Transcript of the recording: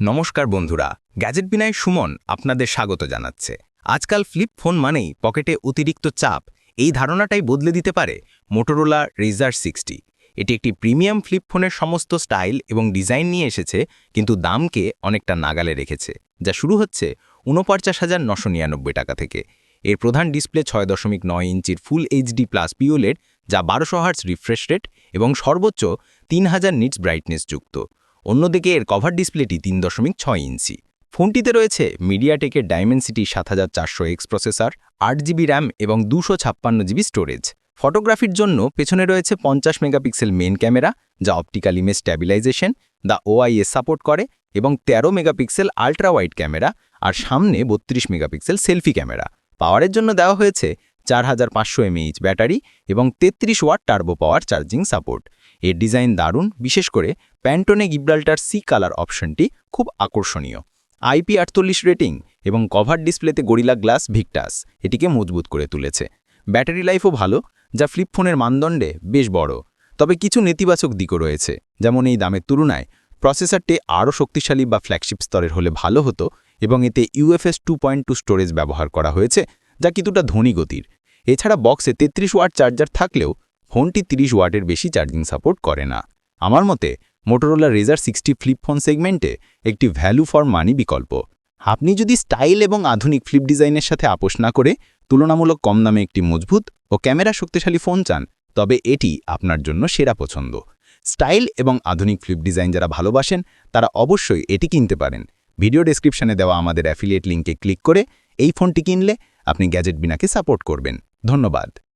নমস্কার বন্ধুরা, গ্যাজেট বিনায় সুমন আপনাদের স্বাগত জানাচ্ছে। আজকাল ফ্লিপ ফোন মানেই পকেটে অতিরিক্ত চাপ, এই ধারণাটাই বদলে দিতে পারে মোটোরোলা Razr 60। এটি একটি প্রিমিয়াম ফ্লিপ ফোনের সমস্ত স্টাইল এবং ডিজাইন নিয়ে এসেছে, কিন্তু দামকে অনেকটা নাগালে রেখেছে, যা শুরু হচ্ছে ৪৯,৯৯৯ টাকা থেকে। এর প্রধান ডিসপ্লে ৬.৯ ইঞ্চির ফুল এইচডি প্লাস পিওলেড, যা ১২০০ হার্টজ রিফ্রেশ রেট এবং সর্বোচ্চ ৩০০০ নিটস ব্রাইটনেস যুক্ত। অন্যদিকে এর কভার ডিসপ্লেটি ৩.৬ ইঞ্চি। ফোনটিতে রয়েছে মিডিয়াটেকের ডাইমেনসিটি ৭৪০০X প্রসেসর, ৮ জিবি র্যাম এবং ২৫৬ জিবি স্টোরেজ। ফটোগ্রাফির জন্য পেছনে রয়েছে ৫০ মেগাপিক্সেল মেইন ক্যামেরা, যা অপটিক্যাল ইমেজ স্ট্যাবিলাইজেশন দা OIS সাপোর্ট করে, এবং ১৩ মেগাপিক্সেল আল্ট্রা ওয়াইড ক্যামেরা, আর সামনে ৩২ মেগাপিক্সেল সেলফি ক্যামেরা। পাওয়ারের জন্য দেওয়া হয়েছে ৪৫০০ mAh ব্যাটারি এবং ৩৩ watt turbo power charging support. এর ডিজাইন দারুণ, বিশেষ করে প্যান্টোনে গিব্রাল্টার সি কালার অপশনটি খুব আকর্ষণীয়। IP48 রেটিং এবং কভার ডিসপ্লেতে গরিলা গ্লাস ভিক্টাস এটিকে মজবুত করে তুলেছে। ব্যাটারি লাইফও ভালো, যা ফ্লিপ ফোনের মানদণ্ডে বেশ বড়। তবে কিছু নেতিবাচক দিকও রয়েছে, যেমন এই দামের তুলনায় প্রসেসরটি আরও শক্তিশালী বা ফ্ল্যাগশিপ স্তরের হলে ভালো হতো, এবং এতে UFS 2.2 স্টোরেজ ব্যবহার করা হয়েছে, যা কিছুটা ধনী গতির। এছাড়া বক্সে ৩৩ ওয়াট চার্জার থাকলেও ফোনটি ৩০ ওয়াটের বেশি চার্জিং সাপোর্ট করে না। আমার মতে মোটোরোলা Razr 60 ফ্লিপ ফোন সেগমেন্টে একটি ভ্যালু ফর মানি বিকল্প। আপনি যদি স্টাইল এবং আধুনিক ফ্লিপ ডিজাইনের সাথে আপোষ না করে তুলনামূলক কম দামে একটি মজবুত ও ক্যামেরা শক্তিশালী ফোন চান, তবে এটি আপনার জন্য সেরা পছন্দ। স্টাইল এবং আধুনিক ফ্লিপ ডিজাইন যারা ভালোবাসেন, তারা অবশ্যই এটি কিনতে পারেন। ভিডিও ডেসক্রিপশনে দেওয়া আমাদের অ্যাফিলিয়েট লিঙ্কে ক্লিক করে এই ফোনটি কিনলে আপনি গ্যাজেট বিনাকে সাপোর্ট করবেন। ধন্যবাদ।